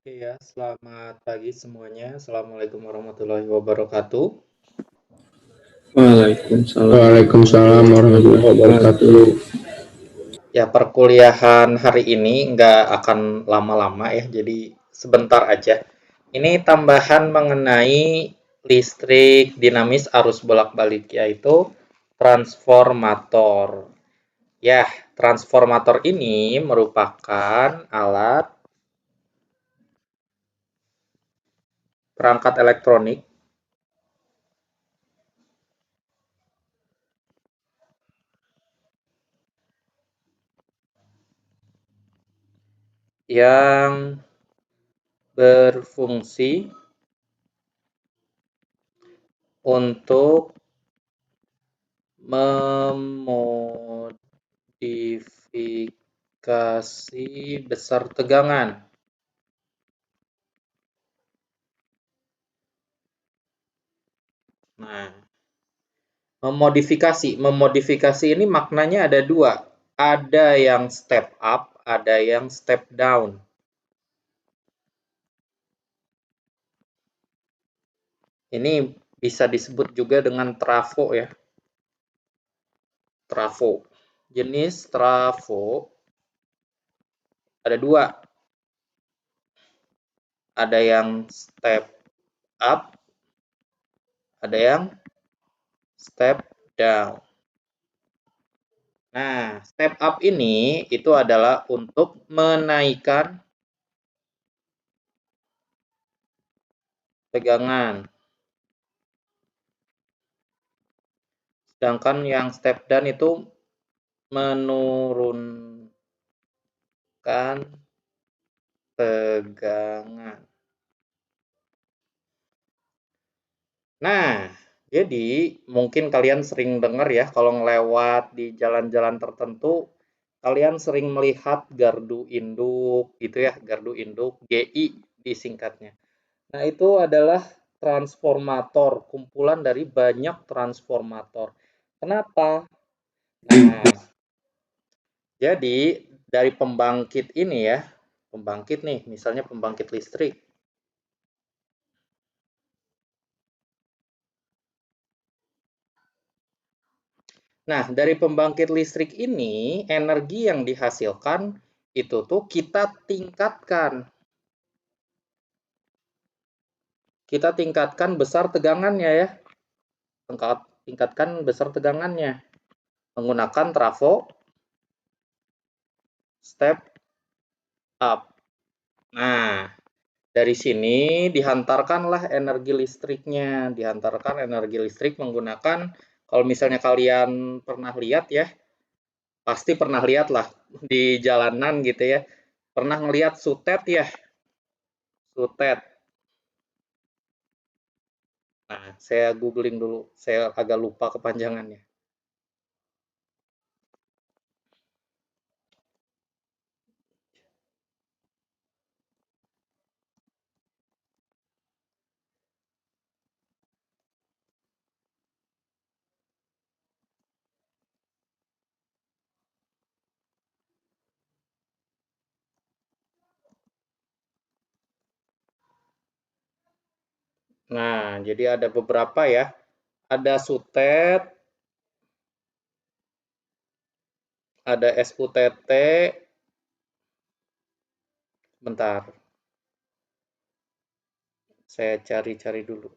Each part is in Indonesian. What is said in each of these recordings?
Iya, selamat pagi semuanya. Assalamualaikum warahmatullahi wabarakatuh. Waalaikumsalam warahmatullahi wabarakatuh. Ya, perkuliahan hari ini nggak akan lama-lama ya, jadi sebentar aja. Ini tambahan mengenai listrik dinamis arus bolak-balik, yaitu transformator. Ya, transformator ini merupakan alat perangkat elektronik yang berfungsi untuk memodifikasi besar tegangan. Nah, memodifikasi ini maknanya ada dua. Ada yang step up, ada yang step down. Ini bisa disebut juga dengan trafo ya. Trafo. Jenis trafo ada dua. Ada yang step up, ada yang step down. Nah, step up ini itu adalah untuk menaikkan tegangan. Sedangkan yang step down itu menurunkan tegangan. Nah, jadi mungkin kalian sering dengar ya kalau ngelewat di jalan-jalan tertentu, kalian sering melihat gardu induk gitu ya, gardu induk, GI disingkatnya. Nah, itu adalah transformator, kumpulan dari banyak transformator. Kenapa? Nah, jadi dari pembangkit ini ya, pembangkit nih, misalnya pembangkit listrik. Nah, dari pembangkit listrik ini, energi yang dihasilkan itu tuh kita tingkatkan. Kita tingkatkan besar tegangannya ya. Tingkatkan besar tegangannya menggunakan trafo step up. Nah, dari sini dihantarkanlah energi listriknya, dihantarkan energi listrik menggunakan, kalau misalnya kalian pernah lihat ya, pasti pernah lihat lah di jalanan gitu ya, pernah ngelihat sutet ya, sutet. Nah, saya googling dulu, saya agak lupa kepanjangannya. Nah, jadi ada beberapa ya, ada sutet, ada SUTT, bentar, saya cari-cari dulu.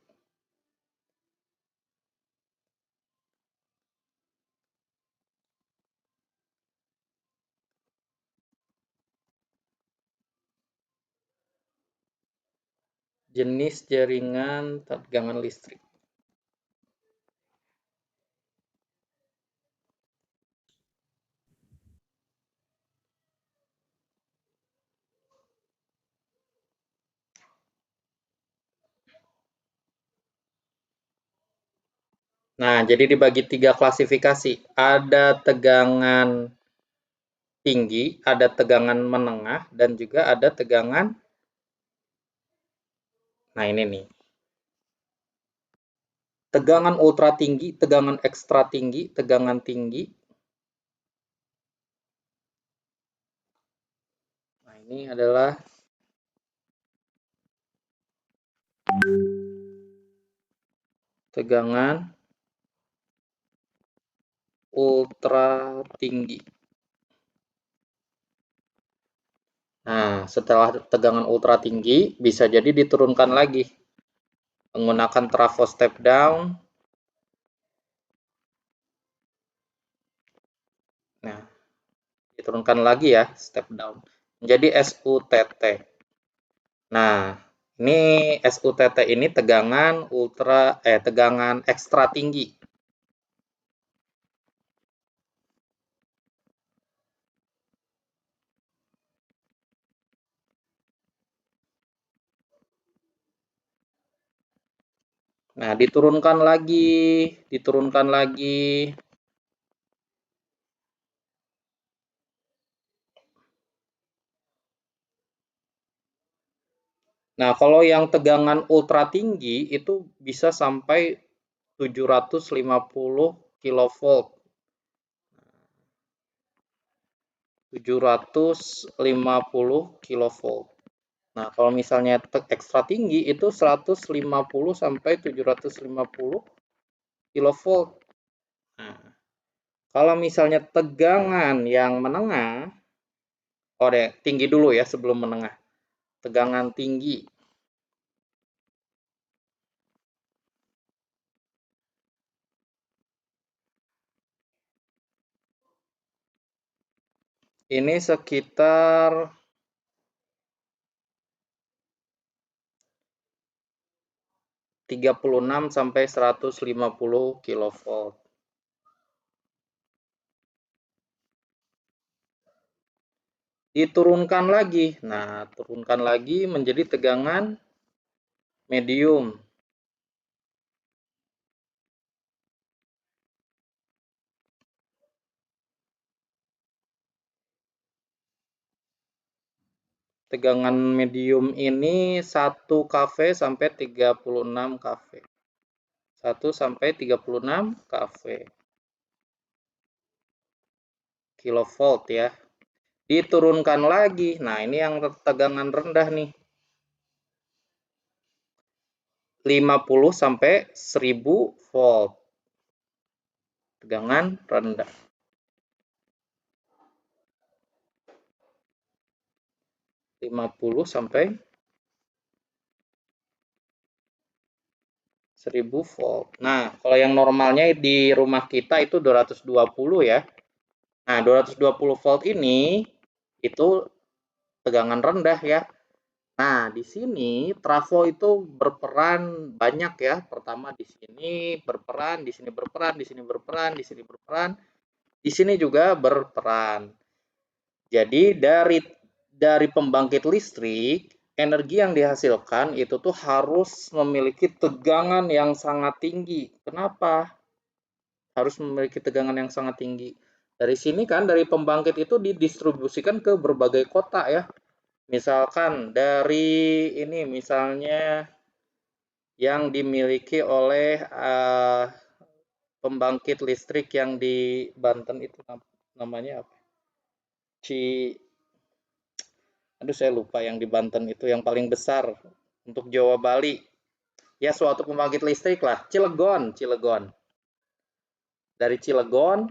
Jenis jaringan tegangan listrik. Nah, jadi dibagi 3 klasifikasi. Ada tegangan tinggi, ada tegangan menengah, dan juga ada tegangan, nah ini nih, tegangan ultra tinggi, tegangan ekstra tinggi, tegangan tinggi. Nah, ini adalah Tegangan ultra tinggi. Nah, setelah tegangan ultra tinggi, bisa jadi diturunkan lagi. Menggunakan trafo step down. Nah, diturunkan lagi ya, step down. Menjadi SUTT. Nah, ini SUTT ini tegangan tegangan ekstra tinggi. Nah, diturunkan lagi. Nah, kalau yang tegangan ultra tinggi itu bisa sampai 750 kilovolt. 750 kilovolt. Nah, kalau misalnya ekstra tinggi itu 150 sampai 750 kilovolt. Nah, kalau misalnya tegangan yang menengah, tinggi dulu ya sebelum menengah. Tegangan tinggi. Ini sekitar 36 sampai 150 kilovolt. Diturunkan lagi. Nah, turunkan lagi menjadi tegangan medium. Tegangan medium ini 1 kV sampai 36 kV. 1 sampai 36 kV. Kilovolt ya. Diturunkan lagi. Nah, ini yang tegangan rendah nih. 50 sampai 1000 volt. Tegangan rendah. 50 sampai 1000 volt. Nah, kalau yang normalnya di rumah kita itu 220 ya. Nah, 220 volt ini itu tegangan rendah ya. Nah, di sini trafo itu berperan banyak ya. Pertama di sini berperan, di sini berperan, di sini berperan, di sini berperan, di sini juga berperan. Jadi dari pembangkit listrik, energi yang dihasilkan itu tuh harus memiliki tegangan yang sangat tinggi. Kenapa? Harus memiliki tegangan yang sangat tinggi. Dari sini kan, dari pembangkit itu didistribusikan ke berbagai kota ya. Misalkan dari ini, misalnya yang dimiliki oleh pembangkit listrik yang di Banten itu namanya apa? Aduh saya lupa yang di Banten itu yang paling besar untuk Jawa Bali. Ya suatu pembangkit listrik lah, Cilegon. Dari Cilegon,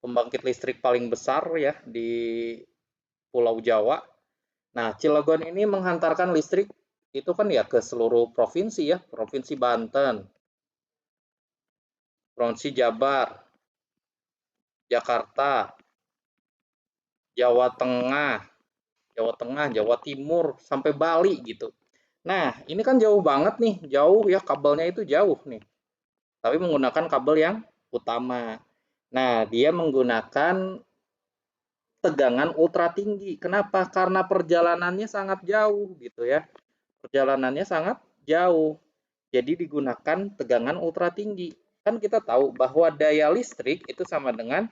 pembangkit listrik paling besar ya di Pulau Jawa. Nah, Cilegon ini menghantarkan listrik itu kan ya ke seluruh provinsi ya, Provinsi Banten, Provinsi Jabar, Jakarta, Jawa Tengah, Jawa Timur, sampai Bali gitu. Nah, ini kan jauh banget nih, jauh ya kabelnya itu jauh nih. Tapi menggunakan kabel yang utama. Nah, dia menggunakan tegangan ultra tinggi. Kenapa? Karena perjalanannya sangat jauh gitu ya. Perjalanannya sangat jauh. Jadi digunakan tegangan ultra tinggi. Kan kita tahu bahwa daya listrik itu sama dengan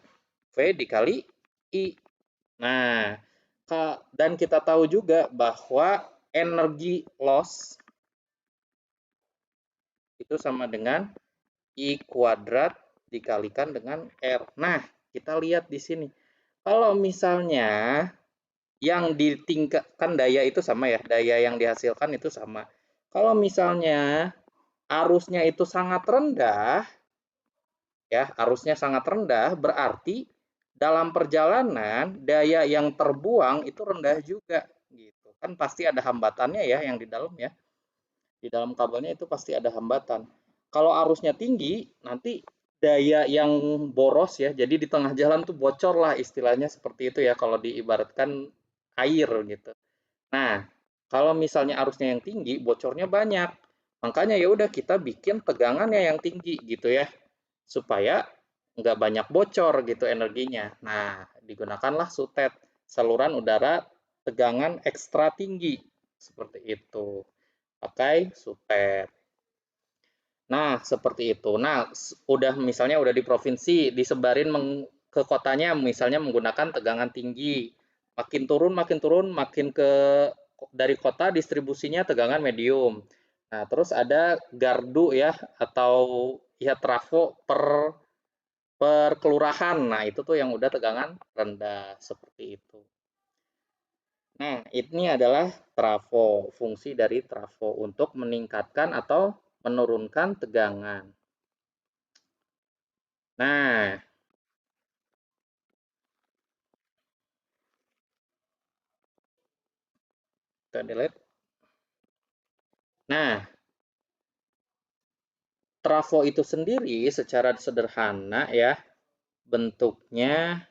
V dikali I. Nah, dan kita tahu juga bahwa energi loss itu sama dengan I kuadrat dikalikan dengan R. Nah, kita lihat di sini. Kalau misalnya yang ditingkatkan daya itu sama ya, daya yang dihasilkan itu sama. Kalau misalnya arusnya itu sangat rendah, ya, arusnya sangat rendah, berarti dalam perjalanan daya yang terbuang itu rendah juga, gitu. Kan pasti ada hambatannya ya yang di dalam ya. Di dalam kabelnya itu pasti ada hambatan. Kalau arusnya tinggi, nanti daya yang boros ya, jadi di tengah jalan tuh bocor lah istilahnya seperti itu ya kalau diibaratkan air gitu. Nah, kalau misalnya arusnya yang tinggi, bocornya banyak. Makanya ya udah kita bikin tegangannya yang tinggi gitu ya, supaya nggak banyak bocor gitu energinya. Nah, digunakanlah sutet, saluran udara tegangan ekstra tinggi seperti itu. Pakai sutet. Nah, seperti itu. Nah, udah misalnya udah di provinsi, disebarin ke kotanya misalnya menggunakan tegangan tinggi. Makin turun, makin ke dari kota distribusinya tegangan medium. Nah, terus ada gardu ya atau ya trafo per kelurahan. Nah, itu tuh yang udah tegangan rendah seperti itu. Nah, ini adalah trafo, fungsi dari trafo untuk meningkatkan atau menurunkan tegangan. Nah, kita delete. Nah, trafo itu sendiri secara sederhana ya, bentuknya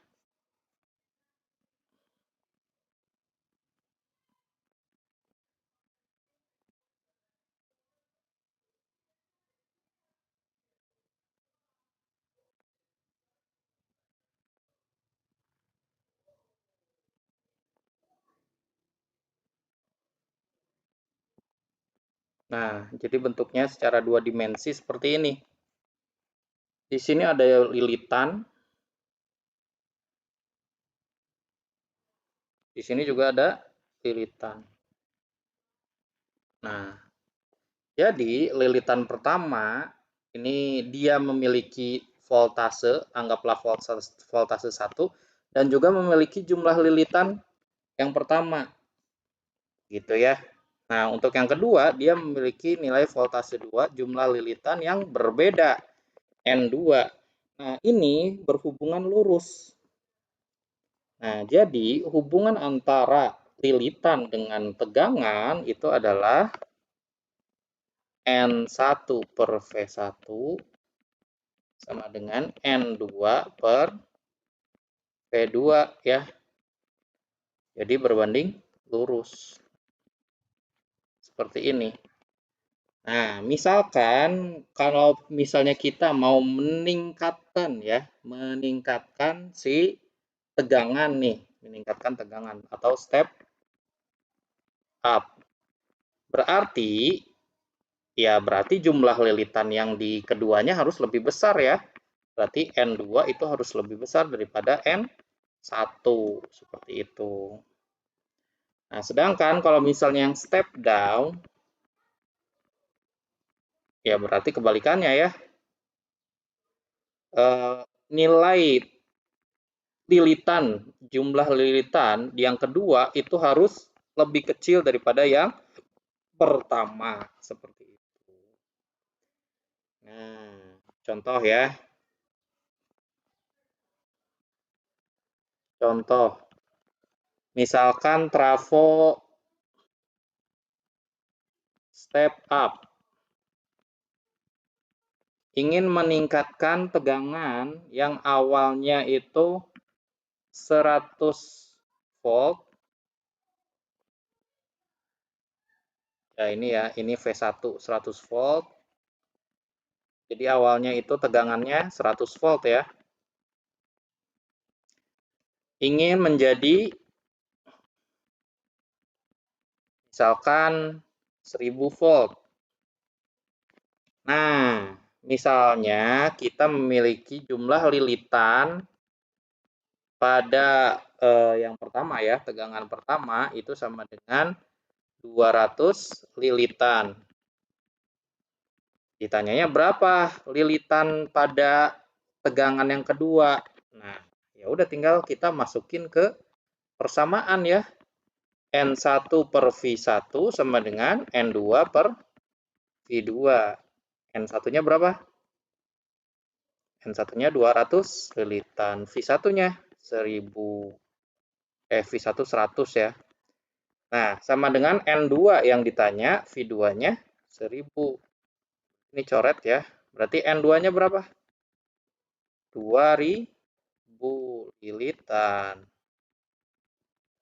nah, jadi bentuknya secara dua dimensi seperti ini. Di sini ada lilitan. Di sini juga ada lilitan. Nah, jadi lilitan pertama ini dia memiliki voltase, anggaplah voltase 1 dan juga memiliki jumlah lilitan yang pertama. Gitu ya. Nah, untuk yang kedua, dia memiliki nilai voltase 2, jumlah lilitan yang berbeda, N2. Nah, ini berhubungan lurus. Nah, jadi hubungan antara lilitan dengan tegangan itu adalah N1 per V1 sama dengan N2 per V2 ya. Jadi berbanding lurus. Seperti ini. Nah, misalkan kalau misalnya kita mau meningkatkan ya, meningkatkan si tegangan nih, meningkatkan tegangan atau step up. Berarti berarti jumlah lilitan yang di keduanya harus lebih besar ya. Berarti N2 itu harus lebih besar daripada N1 seperti itu. Nah, sedangkan kalau misalnya yang step down ya berarti kebalikannya ya. Nilai lilitan, jumlah lilitan yang kedua itu harus lebih kecil daripada yang pertama, seperti itu. Nah, contoh ya. Contoh, misalkan trafo step up ingin meningkatkan tegangan yang awalnya itu 100 volt. Ya ini ya, ini V1 100 volt. Jadi awalnya itu tegangannya 100 volt ya. Ingin menjadi misalkan 1000 volt. Nah, misalnya kita memiliki jumlah lilitan pada yang pertama ya, tegangan pertama itu sama dengan 200 lilitan. Ditanyanya berapa lilitan pada tegangan yang kedua. Nah, ya udah tinggal kita masukin ke persamaan ya. N1 per V1 sama dengan N2 per V2. N1-nya berapa? N1-nya 200 lilitan. V1-nya 1000. V1 100 ya. Nah, sama dengan N2 yang ditanya, V2-nya 1000. Ini coret ya. Berarti N2-nya berapa? 2000 lilitan.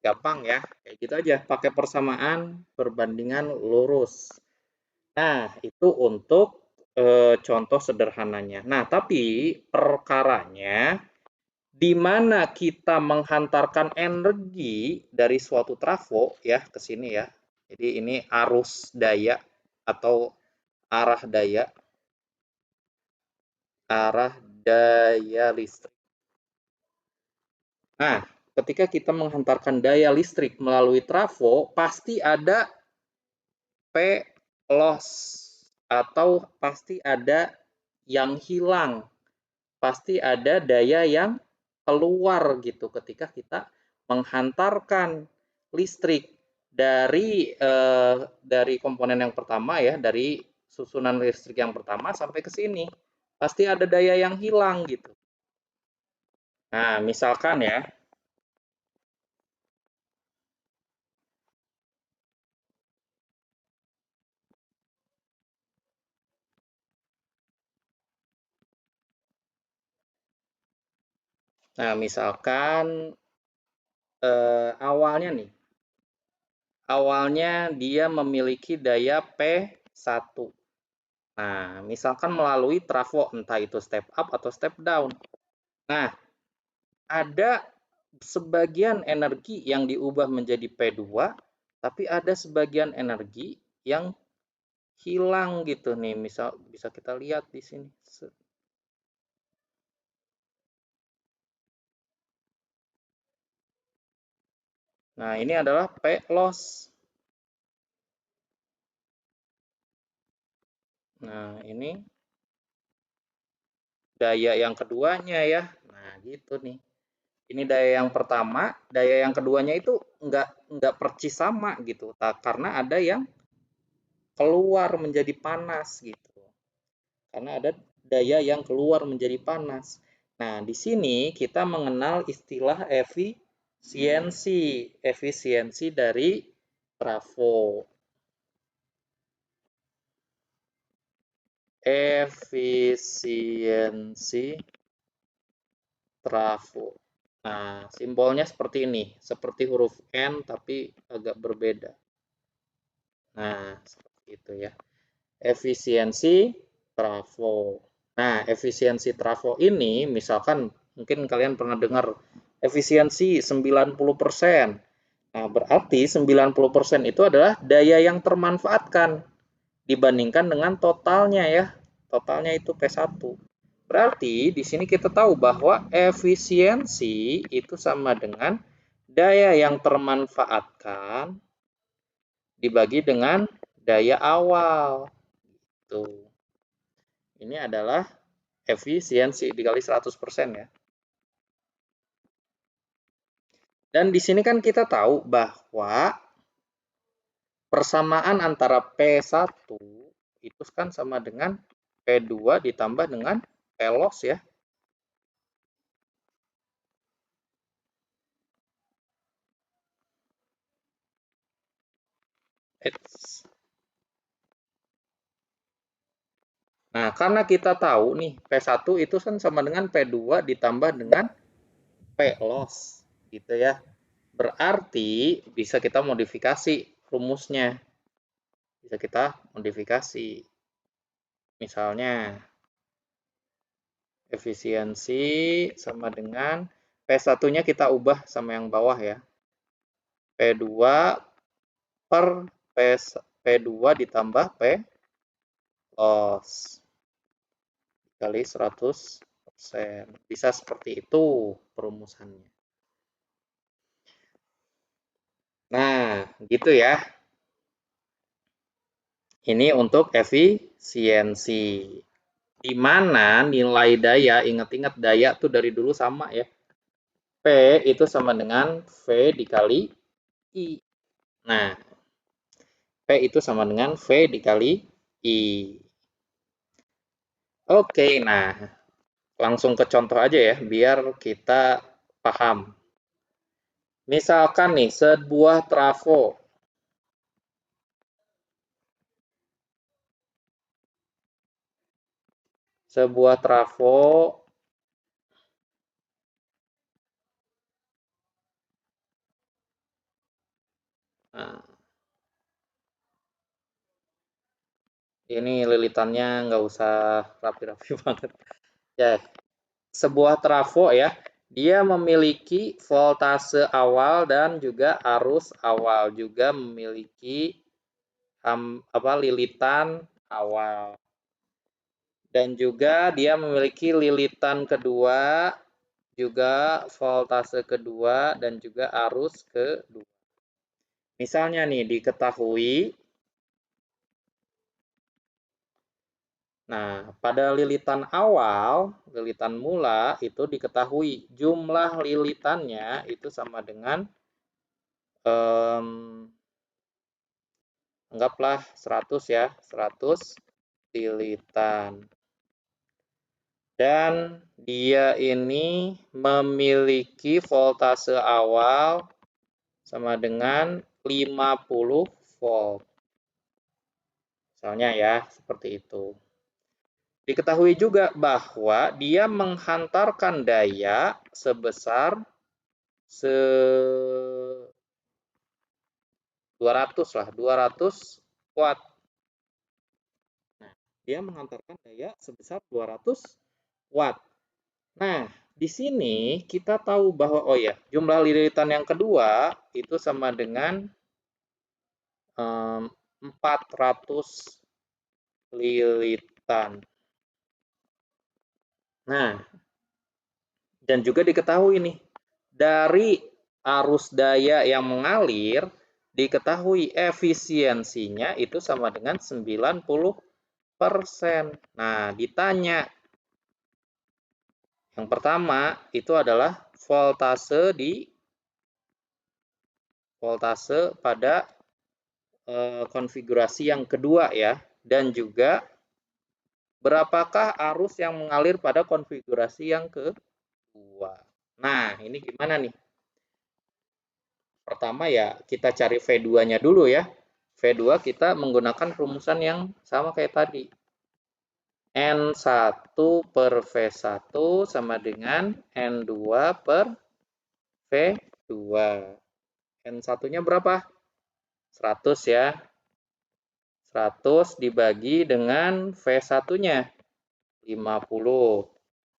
Gampang ya, kayak gitu aja. Pakai persamaan perbandingan lurus. Nah, itu untuk contoh sederhananya. Nah, tapi perkaranya di mana kita menghantarkan energi dari suatu trafo ya ke sini ya. Jadi ini arus daya atau arah daya listrik. Nah, ketika kita menghantarkan daya listrik melalui trafo, pasti ada P loss atau pasti ada yang hilang. Pasti ada daya yang keluar gitu ketika kita menghantarkan listrik dari komponen yang pertama ya, dari susunan listrik yang pertama sampai ke sini. Pasti ada daya yang hilang gitu. Nah, misalkan ya, awalnya dia memiliki daya P1. Nah, misalkan melalui trafo, entah itu step up atau step down. Nah, ada sebagian energi yang diubah menjadi P2, tapi ada sebagian energi yang hilang gitu nih. Misal bisa kita lihat di sini. Nah, ini adalah P loss. Nah, ini daya yang keduanya ya. Nah, gitu nih. Ini daya yang pertama, daya yang keduanya itu nggak percis sama gitu. Karena ada yang keluar menjadi panas gitu. Karena ada daya yang keluar menjadi panas. Nah, di sini kita mengenal istilah efisiensi dari trafo. Efisiensi trafo. Nah, simbolnya seperti ini, seperti huruf N tapi agak berbeda. Nah, seperti itu ya. Efisiensi trafo. Nah, efisiensi trafo ini misalkan mungkin kalian pernah dengar efisiensi 90%. Nah, berarti 90% itu adalah daya yang termanfaatkan dibandingkan dengan totalnya ya. Totalnya itu P1. Berarti di sini kita tahu bahwa efisiensi itu sama dengan daya yang termanfaatkan dibagi dengan daya awal. Tuh. Ini adalah efisiensi dikali 100% ya. Dan di sini kan kita tahu bahwa persamaan antara P1 itu kan sama dengan P2 ditambah dengan P loss ya. Nah, karena kita tahu nih P1 itu kan sama dengan P2 ditambah dengan P loss gitu ya. Berarti bisa kita modifikasi rumusnya. Bisa kita modifikasi. Misalnya efisiensi sama dengan P1-nya kita ubah sama yang bawah ya. P2 per P2 ditambah P loss kali 100%. Bisa seperti itu perumusannya. Nah, gitu ya. Ini untuk efisiensi. Di mana nilai daya, ingat-ingat daya tuh dari dulu sama ya. P itu sama dengan V dikali I. Nah, P itu sama dengan V dikali Oke, nah langsung ke contoh aja ya, biar kita paham. Misalkan nih, sebuah trafo. Sebuah trafo nah, ini lilitannya nggak usah rapi-rapi banget. Ya, sebuah trafo ya, dia memiliki voltase awal dan juga arus awal, juga memiliki lilitan awal. Dan juga dia memiliki lilitan kedua, juga voltase kedua, dan juga arus kedua. Misalnya nih, diketahui, nah pada lilitan awal, lilitan mula, itu diketahui jumlah lilitannya itu sama dengan anggaplah 100 ya, 100 lilitan. Dan dia ini memiliki voltase awal sama dengan 50 volt. Misalnya ya, seperti itu. Diketahui juga bahwa dia menghantarkan daya sebesar 200 watt. Nah, dia menghantarkan daya sebesar 200 watt. Nah, di sini kita tahu bahwa jumlah lilitan yang kedua itu sama dengan 400 lilitan. Nah, dan juga diketahui nih, dari arus daya yang mengalir, diketahui efisiensinya itu sama dengan 90%. Nah, ditanya, yang pertama itu adalah voltase pada konfigurasi yang kedua ya, dan juga berapakah arus yang mengalir pada konfigurasi yang kedua. Nah, ini gimana nih? Pertama ya kita cari V2-nya dulu ya. V2 kita menggunakan rumusan yang sama kayak tadi. N1 per V1 sama dengan N2 per V2. N1-nya berapa? 100 ya. 100 dibagi dengan V1-nya 50.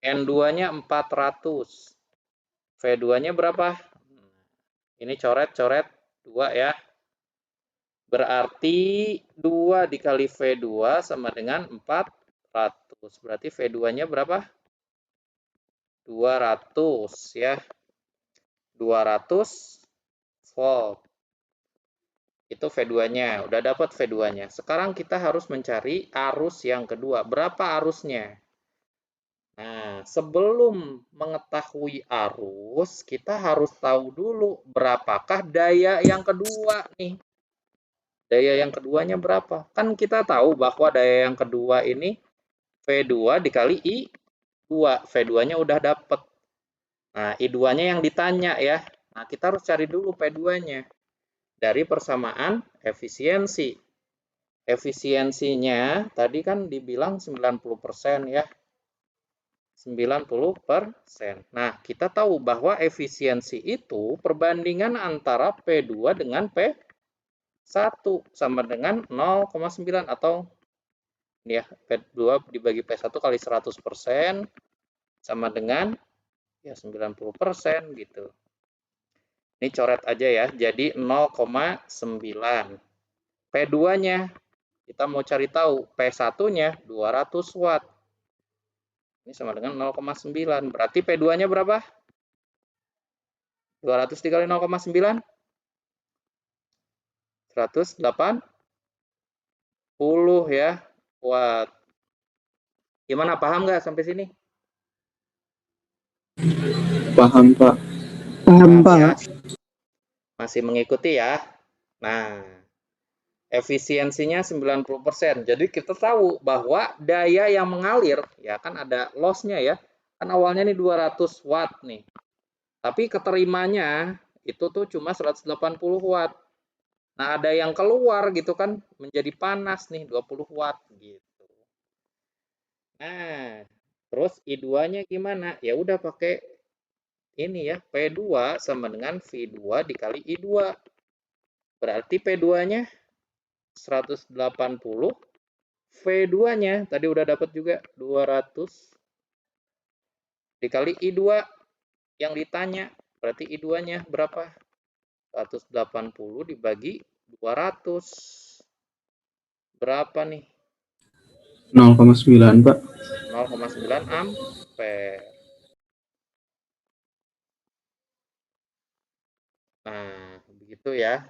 N2-nya 400. V2-nya berapa? Ini coret-coret 2 ya. Berarti 2 dikali V2 sama dengan 400. Berarti V2-nya berapa? 200 ya. 200 volt. Itu V2-nya. Udah dapat V2-nya. Sekarang kita harus mencari arus yang kedua. Berapa arusnya? Nah, sebelum mengetahui arus, kita harus tahu dulu berapakah daya yang kedua nih. Daya yang keduanya berapa? Kan kita tahu bahwa daya yang kedua ini V2 dikali I2. V2-nya udah dapet. Nah, I2-nya yang ditanya ya. Nah, kita harus cari dulu P2-nya. Dari persamaan efisiensi. Efisiensinya tadi kan dibilang 90% ya. 90%. Nah, kita tahu bahwa efisiensi itu perbandingan antara P2 dengan P1 sama dengan 0,9 atau ini ya, P2 dibagi P1 kali 100% sama dengan ya 90% gitu. Ini coret aja ya, jadi 0,9. P2-nya kita mau cari tahu, P1-nya 200 watt. Ini sama dengan 0,9. Berarti P2-nya berapa? 200 dikali 0,9? 180 ya watt. Gimana, paham nggak sampai sini? Paham, Pak. Paham, Paham ya? Pak. Masih mengikuti ya? Nah, efisiensinya 90%. Jadi kita tahu bahwa daya yang mengalir, ya kan ada loss-nya ya. Kan awalnya nih 200 watt nih. Tapi keterimanya itu tuh cuma 180 watt. Nah, ada yang keluar gitu kan menjadi panas nih 20 watt gitu. Nah, terus I2-nya gimana? Ya udah pakai ini ya, P2 sama dengan V2 dikali I2. Berarti P2-nya 180, V2-nya tadi udah dapat juga 200 dikali I2 yang ditanya. Berarti I2-nya berapa? 180 dibagi 200. Berapa nih? 0,9 Pak. 0,9 ampere. Nah, begitu ya.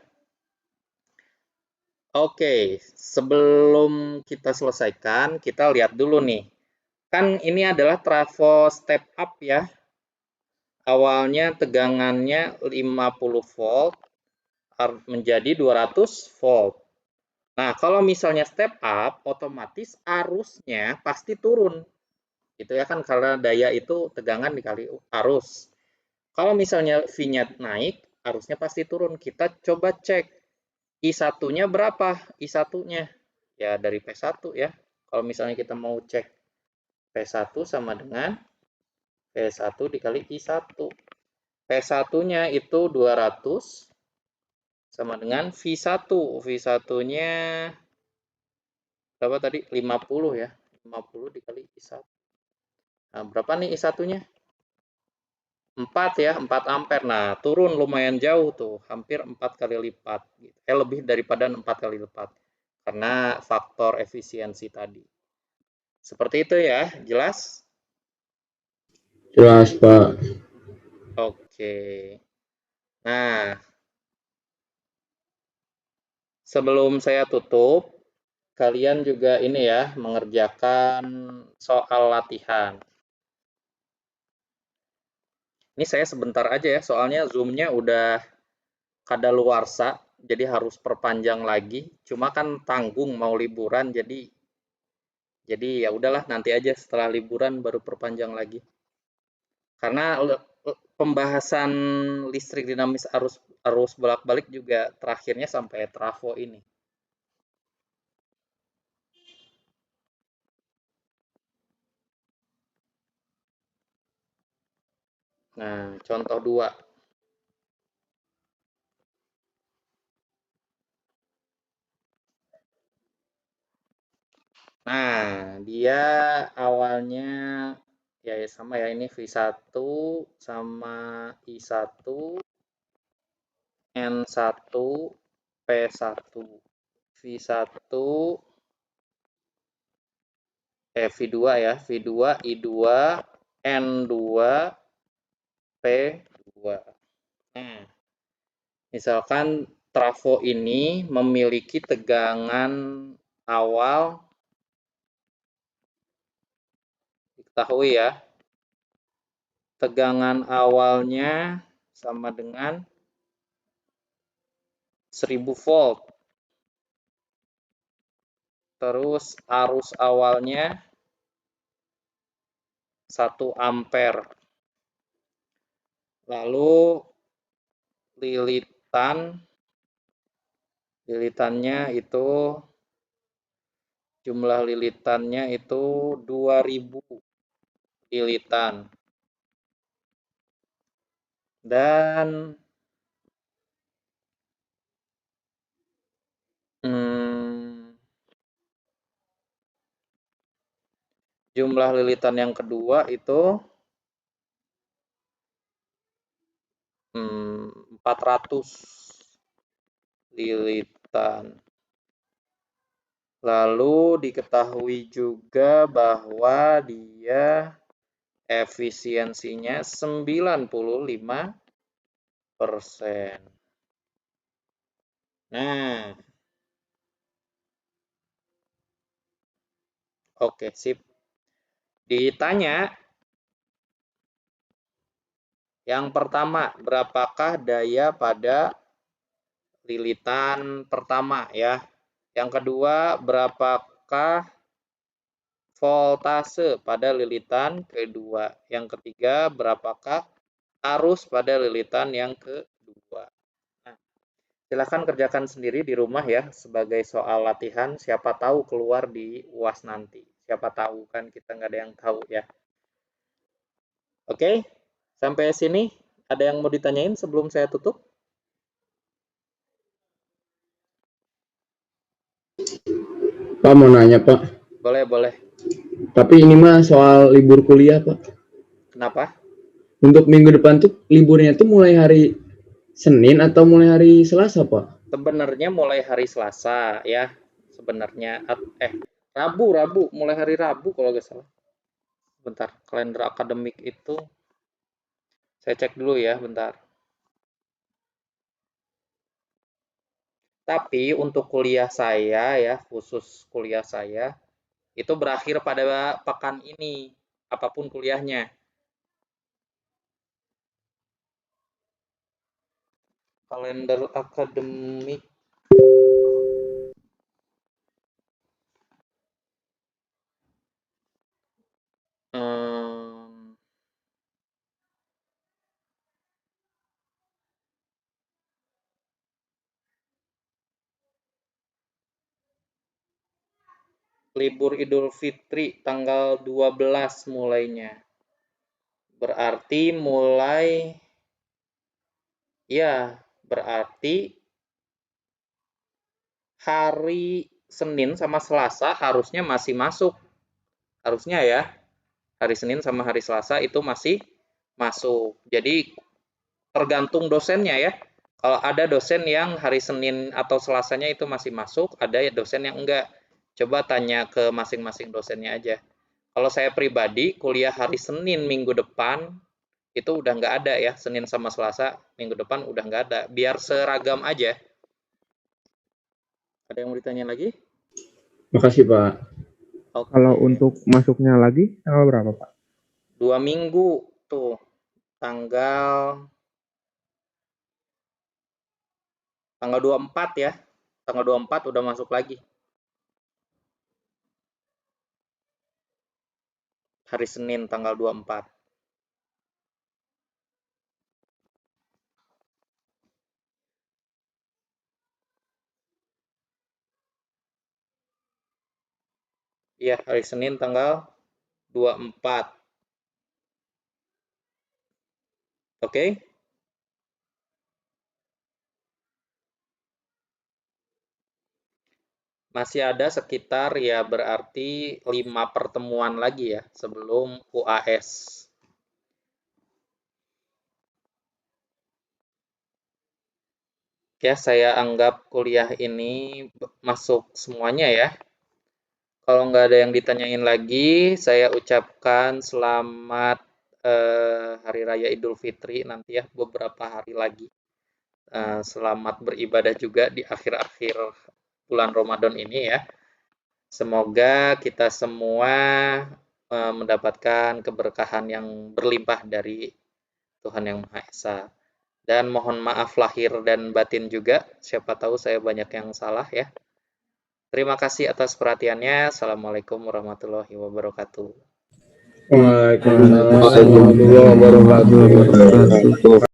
Oke, sebelum kita selesaikan, kita lihat dulu nih. Kan ini adalah trafo step up ya. Awalnya tegangannya 50 volt menjadi 200 volt. Nah, kalau misalnya step up, otomatis arusnya pasti turun. Gitu ya kan, karena daya itu tegangan dikali arus. Kalau misalnya V-nya naik, arusnya pasti turun. Kita coba cek I1-nya berapa? I1-nya ya dari P1 ya. Kalau misalnya kita mau cek P1 sama dengan P1 dikali I1. P1-nya itu 200 sama dengan V1. V1-nya berapa tadi? 50 ya. 50 dikali I1. Nah, berapa nih I1-nya? 4 ya, 4 ampere. Nah, turun lumayan jauh tuh, hampir 4 kali lipat. Lebih daripada 4 kali lipat. Karena faktor efisiensi tadi. Seperti itu ya, jelas? Jelas Pak. Oke. Nah, sebelum saya tutup, kalian juga ini ya, mengerjakan soal latihan. Ini saya sebentar aja ya, soalnya Zoom-nya udah kadaluarsa, jadi harus perpanjang lagi. Cuma kan tanggung mau liburan, jadi ya udahlah nanti aja setelah liburan baru perpanjang lagi. Karena pembahasan listrik dinamis arus bolak-balik juga terakhirnya sampai trafo ini. Nah, contoh 2. Nah, dia awalnya ya sama ya, ini V1 sama I1 N1 P1. V1 V2 ya, V2 I2 N2 P2. Nah, misalkan trafo ini memiliki tegangan awal, diketahui ya, tegangan awalnya sama dengan 1000 volt. Terus arus awalnya 1 ampere. Lalu lilitannya itu jumlah lilitannya itu 2000 lilitan. Dan jumlah lilitan yang kedua itu 400 lilitan. Lalu diketahui juga bahwa dia efisiensinya 95%. Nah, oke, sip. Ditanya yang pertama, berapakah daya pada lilitan pertama ya? Yang kedua, berapakah voltase pada lilitan kedua? Yang ketiga, berapakah arus pada lilitan yang kedua? Nah, silakan kerjakan sendiri di rumah ya sebagai soal latihan. Siapa tahu keluar di UAS nanti. Siapa tahu kan kita nggak ada yang tahu ya. Oke, sampai sini ada yang mau ditanyain sebelum saya tutup? Pak mau nanya Pak. Boleh, boleh. Tapi ini mah soal libur kuliah Pak. Kenapa? Untuk minggu depan tuh liburnya tuh mulai hari Senin atau mulai hari Selasa Pak? Sebenarnya mulai hari Selasa ya. Sebenarnya Rabu, mulai hari Rabu kalau nggak salah. Bentar, kalender akademik itu saya cek dulu ya, bentar. Tapi untuk kuliah saya ya, khusus kuliah saya, itu berakhir pada pekan ini, apapun kuliahnya. Kalender akademik. Hmm, libur Idul Fitri tanggal 12 mulainya. Berarti berarti hari Senin sama Selasa harusnya masih masuk. Harusnya ya. Hari Senin sama hari Selasa itu masih masuk. Jadi tergantung dosennya ya. Kalau ada dosen yang hari Senin atau Selasanya itu masih masuk, ada dosen yang enggak. Coba tanya ke masing-masing dosennya aja. Kalau saya pribadi, kuliah hari Senin minggu depan, itu udah nggak ada ya. Senin sama Selasa minggu depan udah nggak ada. Biar seragam aja. Ada yang mau ditanya lagi? Makasih Pak. Oke. Kalau untuk masuknya lagi, tanggal berapa Pak? 2 minggu tuh. Tanggal 24 ya. Tanggal 24 udah masuk lagi. Hari Senin tanggal 24. Iya, hari Senin tanggal 24. Oke? Masih ada sekitar ya berarti 5 pertemuan lagi ya sebelum UAS. Ya, saya anggap kuliah ini masuk semuanya ya. Kalau nggak ada yang ditanyain lagi, saya ucapkan selamat Hari Raya Idul Fitri nanti ya beberapa hari lagi. Selamat beribadah juga di akhir-akhir bulan Ramadan ini ya. Semoga kita semua mendapatkan keberkahan yang berlimpah dari Tuhan Yang Maha Esa. Dan mohon maaf lahir dan batin juga, siapa tahu saya banyak yang salah ya. Terima kasih atas perhatiannya. Assalamualaikum warahmatullahi wabarakatuh. Waalaikumsalam warahmatullahi wabarakatuh.